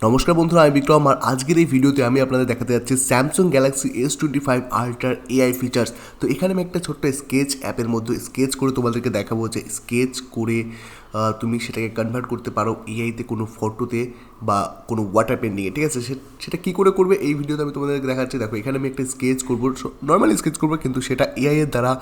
নমস্কার বন্ধুরা, আমি বিক্রম। আর আজকের এই ভিডিওতে আমি আপনাদের দেখাতে যাচ্ছি স্যামসাং গ্যালাক্সি S25 আল্ট্রার এআই ফিচার্স। তো এখানে আমি একটা ছোট্ট স্কেচ অ্যাপের মধ্যে স্কেচ করে তোমাদেরকে দেখাবো যে স্কেচ করে তুমি সেটাকে কনভার্ট করতে পারো এআইতে কোনো ফটোতে বা কোনো ওয়াটার পেন্টিংয়ে। ঠিক আছে, সেটা কী করে করবে এই ভিডিওতে আমি তোমাদেরকে দেখাচ্ছি। দেখো, এখানে আমি একটা স্কেচ করবো, নর্মালি স্কেচ করবো, কিন্তু সেটা এআইয়ের দ্বারা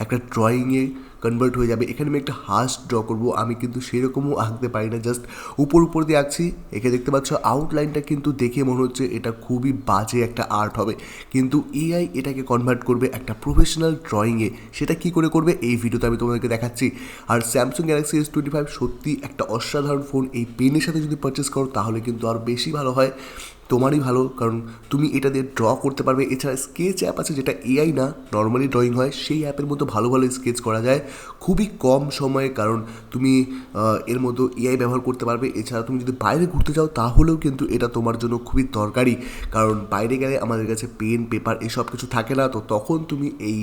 একটা ড্রয়িংয়ে কনভার্ট হয়ে যাবে। এখানে আমি একটা হাঁস ড্র করবো। আমি কিন্তু সেরকমও আঁকতে পারি না, জাস্ট উপর দিয়ে আঁকছি। এখানে দেখতে পাচ্ছ আউটলাইনটা কিন্তু দেখে মনে হচ্ছে এটা খুবই বাজে একটা আর্ট হবে, কিন্তু এআই এটাকে কনভার্ট করবে একটা প্রফেশনাল ড্রয়িংয়ে। সেটা কী করে করবে এই ভিডিওতে আমি তোমাদেরকে দেখাচ্ছি। আর স্যামসাং গ্যালাক্সি S25 সত্যি একটা অসাধারণ ফোন। এই পেনের সাথে যদি পারচেস করো তাহলে কিন্তু আরও বেশি ভালো হয়, তোমারই ভালো, কারণ তুমি এটা দিয়ে ড্র করতে পারবে। এছাড়া স্কেচ অ্যাপ আছে যেটা এআই না, নর্মালি ড্রয়িং হয়, সেই অ্যাপের মতো ভালো ভালো স্কেচ করা যায় খুবই কম সময়ে, কারণ তুমি এর মতো এআই ব্যবহার করতে পারবে। এছাড়া তুমি যদি বাইরে ঘুরতে যাও তাহলেও কিন্তু এটা তোমার জন্য খুবই দরকারি, কারণ বাইরে গেলে আমাদের কাছে পেন পেপার এসব কিছু থাকে না। তো তখন তুমি এই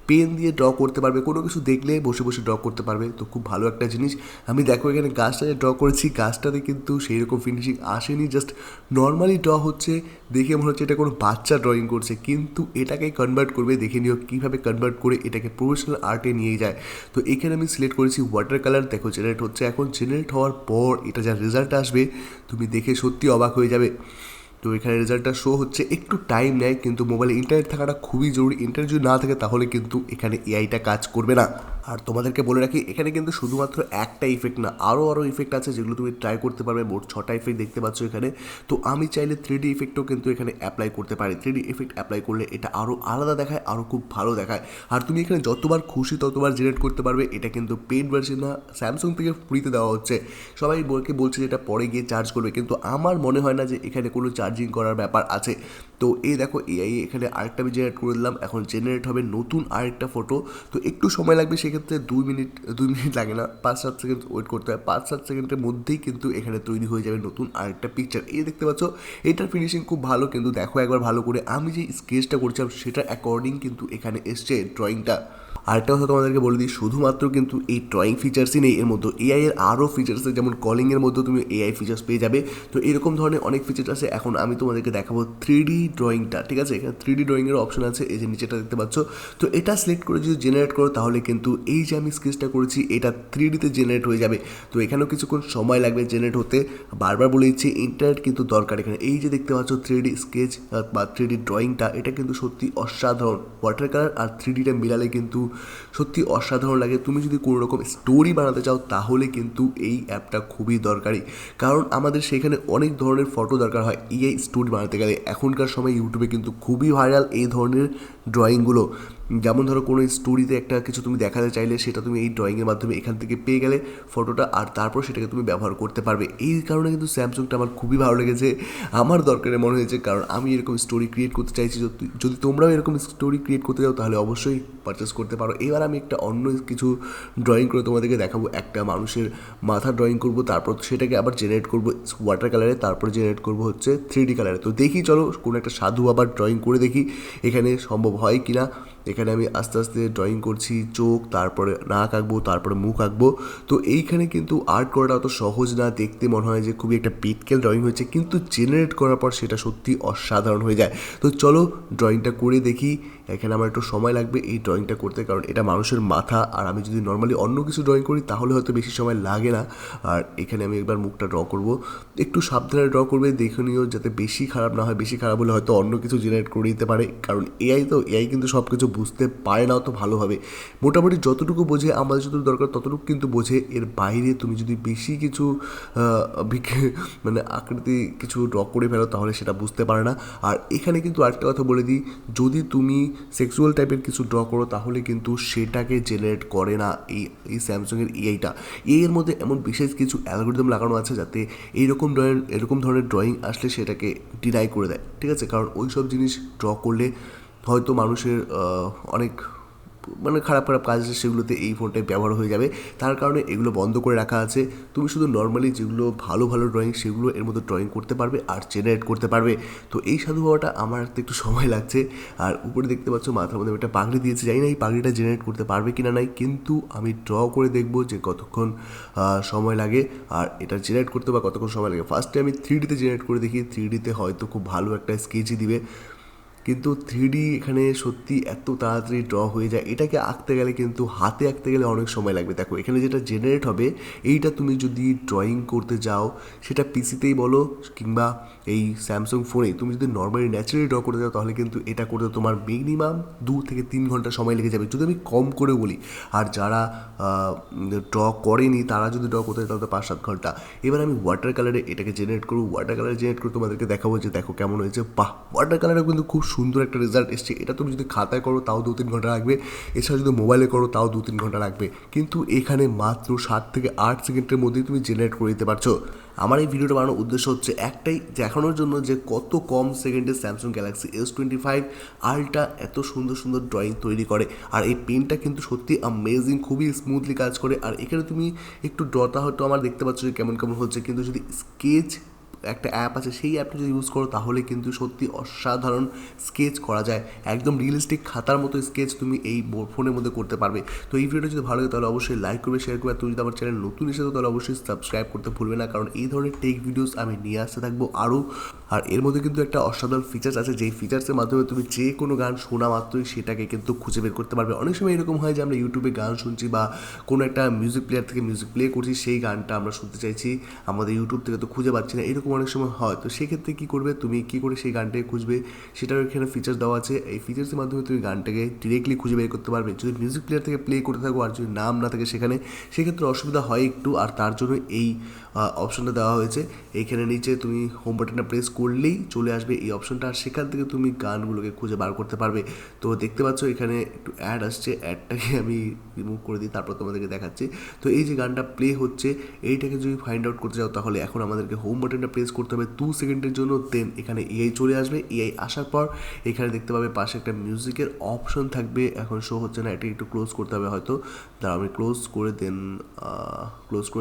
পেন দিয়ে ড্র করতে পারবে, কোনো কিছু দেখলে বসে বসে ড্র করতে পারবে। তো খুব ভালো একটা জিনিস। আমি দেখো এখানে গাছটা যে ড্র করেছি, গাছটাতে কিন্তু সেই রকম ফিনিশিং আসেনি, জাস্ট নর্মালি ড্র হচ্ছে। দেখে মনে হচ্ছে এটা কোনো বাচ্চা ড্রয়িং করছে, কিন্তু এটাকে কনভার্ট করবে। দেখে নিও কীভাবে কনভার্ট করে এটাকে প্রফেশনাল আর্টে নিয়ে যায়। তো এখানে আমি সিলেক্ট করেছি ওয়াটার কালার। দেখো জেনারেট হচ্ছে। এখন জেনারেট হওয়ার পর এটা যা রেজাল্ট আসবে তুমি দেখে সত্যি অবাক হয়ে যাবে। তো এখানে রেজাল্টটা শো হচ্ছে, একটু টাইম নেয়, কিন্তু মোবাইলে ইন্টারনেট থাকাটা খুবই জরুরি। ইন্টারনেট যদি না থাকে তাহলে কিন্তু এখানে এআইটা কাজ করবে না। আর তোমাদেরকে বলে রাখি, এখানে কিন্তু শুধুমাত্র একটা ইফেক্ট না, আরও ইফেক্ট আছে যেগুলো তুমি ট্রাই করতে পারবে। মোট 6টা ইফেক্ট দেখতে পাচ্ছ এখানে। তো আমি চাইলে 3D ইফেক্টও কিন্তু এখানে অ্যাপ্লাই করতে পারি। 3D ইফেক্ট অ্যাপ্লাই করলে এটা আরও আলাদা দেখায়, আরও খুব ভালো দেখায়। আর তুমি এখানে যতবার খুশি ততবার জেনারেট করতে পারবে। এটা কিন্তু পেইড ভার্সন না, স্যামসাং থেকে ফ্রিতে দেওয়া হচ্ছে। সবাই বলছে যে এটা পরে গিয়ে চার্জ করবে, কিন্তু আমার মনে হয় না যে এখানে কোনো চার্জিং করার ব্যাপার আছে। তো এই দেখো এআই এখানে আরেকটা আমি জেনারেট করে দিলাম। এখন জেনারেট হবে নতুন আরেকটা ফটো। তো একটু সময় লাগবে, সেক্ষেত্রে 2 মিনিট লাগে না, 5-7 সেকেন্ড ওয়েট করতে হয়। 5-7 সেকেন্ডের মধ্যেই কিন্তু এখানে তৈরি হয়ে যাবে নতুন আরেকটা পিকচার। এই দেখতে পাচ্ছ, এটার ফিনিশিং খুব ভালো, কিন্তু দেখো একবার ভালো করে, আমি যে স্কেচটা করছিলাম সেটার অ্যাকর্ডিং কিন্তু এখানে এসছে ড্রয়িংটা। আরেকটা কথা তোমাদেরকে বলে দিই, শুধুমাত্র কিন্তু এই ড্রয়িং ফিচার্সই নেই, এর মধ্যে এআই এর আরও ফিচার্স আছে, যেমন কলিংয়ের মধ্যে তুমি এআই ফিচার্স পেয়ে যাবে। তো এরকম ধরনের অনেক ফিচার্স আছে। এখন আমি তোমাদেরকে দেখাবো 3D ড্রয়িংটা। ঠিক আছে, এখানে 3D ড্রয়িংয়ের অপশন আছে, এই যে নিচেটা দেখতে পাচ্ছ। তো এটা সিলেক্ট করে যদি জেনারেট করো তাহলে কিন্তু এই যে আমি স্কেচটা করেছি এটা 3Dতে জেনারেট হয়ে যাবে। তো এখানেও কিছুক্ষণ সময় লাগবে জেনারেট হতে। বারবার বলে দিচ্ছি, ইন্টারনেট কিন্তু দরকার এখানে। এই যে দেখতে পাচ্ছ 3D স্কেচ বা 3D ড্রয়িংটা, এটা কিন্তু সত্যি অসাধারণ। ওয়াটার কালার আর 3Dটা মিলালে কিন্তু সত্যি অসাধারণ লাগে। তুমি যদি কোনো রকম স্টোরি বানাতে চাও তাহলে কিন্তু এই অ্যাপটা খুবই দরকারি, কারণ আমাদের সেখানে অনেক ধরনের ফটো দরকার হয় এই স্টোরি বানাতে গেলে। এখনকার সময় ইউটিউবে কিন্তু খুবই ভাইরাল এই ধরনের ড্রয়িংগুলো। যেমন ধরো কোনো স্টোরিতে একটা কিছু তুমি দেখাতে চাইলে সেটা তুমি এই ড্রয়িংয়ের মাধ্যমে এখান থেকে পেয়ে গেলে ফটোটা, আর তারপর সেটাকে তুমি ব্যবহার করতে পারবে। এই কারণে কিন্তু স্যামসাংটা আমার খুবই ভালো লেগেছে, আমার দরকারে মনে হয়েছে, কারণ আমি এরকম স্টোরি ক্রিয়েট করতে চাইছি। যদি তোমরাও এরকম স্টোরি ক্রিয়েট করতে চাও তাহলে অবশ্যই পারচেস করতে পারো। এবার আমি একটা অন্য কিছু ড্রয়িং করে তোমাদেরকে দেখাবো। একটা মানুষের মাথা ড্রয়িং করব, তারপর সেটাকে আবার জেনারেট করব ওয়াটার কালারে, তারপরে জেনারেট করব হচ্ছে 3D কালারে। তো দেখি, চলো কোনো একটা সাধু আবার ড্রয়িং করে দেখি এখানে সম্ভব হয় কি না। এখানে আমি আস্তে আস্তে ড্রয়িং করছি, চোখ, তারপরে নাক আঁকবো, তারপরে মুখ আঁকবো। তো এইখানে কিন্তু আর্ট করাটা অত সহজ না, দেখতে মনে হয় যে খুবই একটা পিক্সেল ড্রয়িং হয়েছে, কিন্তু জেনারেট করার পর সেটা সত্যি অসাধারণ হয়ে যায়। তো চলো ড্রয়িংটা করে দেখি। এখানে আমার একটু সময় লাগবে এই ড্রয়িংটা করতে, কারণ এটা মানুষের মাথা, আর আমি যদি নর্মালি অন্য কিছু ড্রয়িং করি তাহলে হয়তো বেশি সময় লাগে না। আর এখানে আমি একবার মুখটা ড্র করব, একটু সাবধানে ড্র করবে, দেখে নিও যাতে বেশি খারাপ না হয়। বেশি খারাপ হলে হয়তো অন্য কিছু জেনারেট করে দিতে পারে, কারণ এআই কিন্তু সব কিছু বুঝতে পারে না অত ভালোভাবে। মোটামুটি যতটুকু বোঝে, আমাদের যতটুকু দরকার ততটুকু কিন্তু বোঝে। এর বাইরে তুমি যদি বেশি কিছু মানে আকৃতি কিছু ড্র করে ফেলো তাহলে সেটা বুঝতে পারে না। আর এখানে কিন্তু আরেকটা কথা বলে দিই, যদি তুমি সেক্সুয়াল টাইপের কিছু ড্র করো তাহলে কিন্তু সেটাকে জেনারেট করে না এই স্যামসাংয়ের এআইটা। এর মধ্যে এমন বিশেষ কিছু অ্যালগোরিদম লাগানো আছে যাতে এরকম ধরনের ড্রয়িং আসলে সেটাকে ডিনাই করে দেয়। ঠিক আছে, কারণ ওই সব জিনিস ড্র করলে হয়তো মানুষের অনেক মানে খারাপ খারাপ কাজ আছে সেগুলোতে এই ফোনটাই ব্যবহার হয়ে যাবে। তার কারণে এগুলো বন্ধ করে রাখা আছে। তুমি শুধু নর্মালি যেগুলো ভালো ভালো ড্রয়িং সেগুলো এর মধ্যে ড্রয়িং করতে পারবে আর জেনারেট করতে পারবে। তো এই সাধু বাবাটা আমার হাতে একটু সময় লাগছে। আর উপরে দেখতে পাচ্ছ মাথার মধ্যে একটা পাগড়ি দিয়েছে, জানি না এই পাগড়িটা জেনারেট করতে পারবে কি না নাই, কিন্তু আমি ড্র করে দেখবো যে কতক্ষণ সময় লাগে আর এটা জেনারেট করতে বা কতক্ষণ সময় লাগে। ফার্স্টে আমি 3Dতে জেনারেট করে দেখি, 3Dতে হয়তো খুব ভালো একটা স্কেচই দিবে, কিন্তু 3D এখানে সত্যি এত তাড়াতাড়ি ড্র হয়ে যায়। এটাকে আঁকতে গেলে কিন্তু হাতে আঁকতে গেলে অনেক সময় লাগবে। দেখো এখানে যেটা জেনারেট হবে এইটা তুমি যদি ড্রয়িং করতে যাও, সেটা পিসিতেই বলো কিংবা এই স্যামসাং ফোনে তুমি যদি নর্মালি ন্যাচারালি ড্র করতে যাও, তাহলে কিন্তু এটা করতে তোমার মিনিমাম 2 থেকে 3 ঘন্টা সময় লেগে যাবে যদি আমি কম করে বলি। আর যারা ড্র করেনি তারা যদি ড্র করতে যায় তাহলে 5-7 ঘন্টা। এবার আমি ওয়াটার কালারে এটাকে জেনারেট করবো, ওয়াটার কালারে জেনারেট করে তোমাদেরকে দেখাবো যে দেখো কেমন হয়েছে। বাহ, ওয়াটার কালারে কিন্তু খুব সুন্দর একটা রেজাল্ট এসছে। এটা তুমি যদি খাতায় করো তাও 2-3 ঘন্টা লাগবে, এছাড়া যদি মোবাইলে করো তাও 2-3 ঘন্টা লাগবে, কিন্তু এখানে মাত্র 7 থেকে 8 সেকেন্ডের মধ্যেই তুমি জেনারেট করে দিতে পারছো। আমার এই ভিডিওটা বানানোর উদ্দেশ্য হচ্ছে একটাই, দেখানোর জন্য যে কত কম সেকেন্ডে স্যামসাং গ্যালাক্সি S25 আলট্রা এত সুন্দর সুন্দর ড্রয়িং তৈরি করে। আর এই পেনটা কিন্তু সত্যি অ্যামেজিং, খুবই স্মুথলি কাজ করে। আর এখানে তুমি একটু ড্রটা হয়তো আমার দেখতে পাচ্ছ যে কেমন কেমন হচ্ছে, কিন্তু যদি স্কেচ একটা অ্যাপ আছে সেই অ্যাপটা যদি ইউজ করো তাহলে কিন্তু সত্যি অসাধারণ স্কেচ করা যায়, একদম রিয়েলিস্টিক খাতার মতো স্কেচ তুমি এই ফোনের মধ্যে করতে পারবে। তো এই ভিডিওটা যদি ভালো লাগে তাহলে অবশ্যই লাইক করবে, শেয়ার করবে। আর তুমি যদি আমার চ্যানেল নতুন এসে তাহলে অবশ্যই সাবস্ক্রাইব করতে ভুলবে না, কারণ এই ধরনের টেক ভিডিওস আমি নিয়ে আসতে থাকবো আরও। আর এর মধ্যে কিন্তু একটা অসাধারণ ফিচার্স আছে, যেই ফিচার্সের মাধ্যমে তুমি যে কোনো গান শোনা মাত্রই সেটাকে কিন্তু খুঁজে বের করতে পারবে। অনেক সময় এরকম হয় যে আমরা ইউটিউবে গান শুনছি বা কোনো একটা মিউজিক প্লেয়ার থেকে মিউজিক প্লে করছি, সেই গানটা আমরা শুনতে চাইছি, আমাদের ইউটিউব থেকে তো খুঁজে পাচ্ছি না, এরকম অনেক সময় হয়। তো সেক্ষেত্রে কী করবে, তুমি কী করে সেই গানটাকে খুঁজবে সেটার এখানে ফিচার্স দেওয়া আছে। এই ফিচার্সের মাধ্যমে তুমি গানটাকে ডিরেক্টলি খুঁজে বের করতে পারবে। যদি মিউজিক প্লেয়ার থেকে প্লে করতে থাকো আর যদি নাম না থাকে সেখানে, সেক্ষেত্রে অসুবিধা হয় একটু। আর তার জন্য এই অপশনটা দেওয়া হয়েছে। এইখানে নিচে তুমি হোম বাটনটা প্রেস করলেই চলে আসবে এই অপশনটা, আর সেখান থেকে তুমি গানগুলোকে খুঁজে বার করতে পারবে। তো দেখতে পাচ্ছ এখানে একটু অ্যাড আসছে, অ্যাডটাকে আমি রিমুভ করে দিই, তারপর তোমাদেরকে দেখাচ্ছি। তো এই যে গানটা প্লে হচ্ছে এইটাকে যদি ফাইন্ড আউট করতে চাও তাহলে এখন আমাদেরকে হোম বাটনটা প্রেস করতে হবে 2 সেকেন্ডের জন্য। দেন এখানে এআই চলে আসবে। এআই আসার পর এখানে দেখতে পাবে পাশে একটা মিউজিকের অপশন থাকবে, এখন শো হচ্ছে না, এটা একটু ক্লোজ করতে হবে হয়তো। তার আমি ক্লোজ করে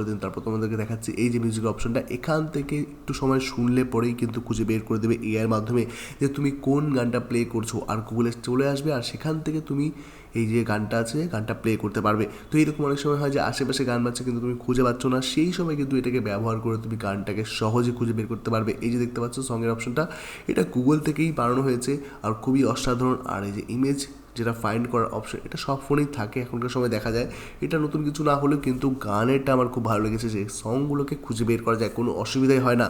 দেন তারপর তোমাদেরকে দেখাচ্ছি এই যে মিউজিক অপশনটা, এখান থেকে একটু সময় শুনলে পরেই কিন্তু খুঁজে বের করে দেবে এআইয়ের মাধ্যমে যে তুমি কোন গানটা প্লে করছো, আর গুগলে চলে আসবে আর সেখান থেকে তুমি এই যে গানটা আছে গানটা প্লে করতে পারবে। তো এইরকম অনেক সময় হয় যে আশেপাশে গান বাজছে কিন্তু তুমি খুঁজে পাচ্ছ না, সেই সময় কিন্তু এটাকে ব্যবহার করে তুমি গানটাকে সহজে খুঁজে বের করতে পারবে। এই যে দেখতে পাচ্ছ সঙ্গের অপশনটা, এটা গুগল থেকেই বানানো হয়েছে আর খুবই অসাধারণ। আর এই যে ইমেজ যেটা ফাইন্ড করার অপশন, এটা সব ফোনেই থাকে এখনকার সময় দেখা যায়, এটা নতুন কিছু না হলেও কিন্তু গানেরটা আমার খুব ভালো লেগেছে যে সংগুলোকে খুঁজে বের করা যায়, কোনো অসুবিধাই হয় না।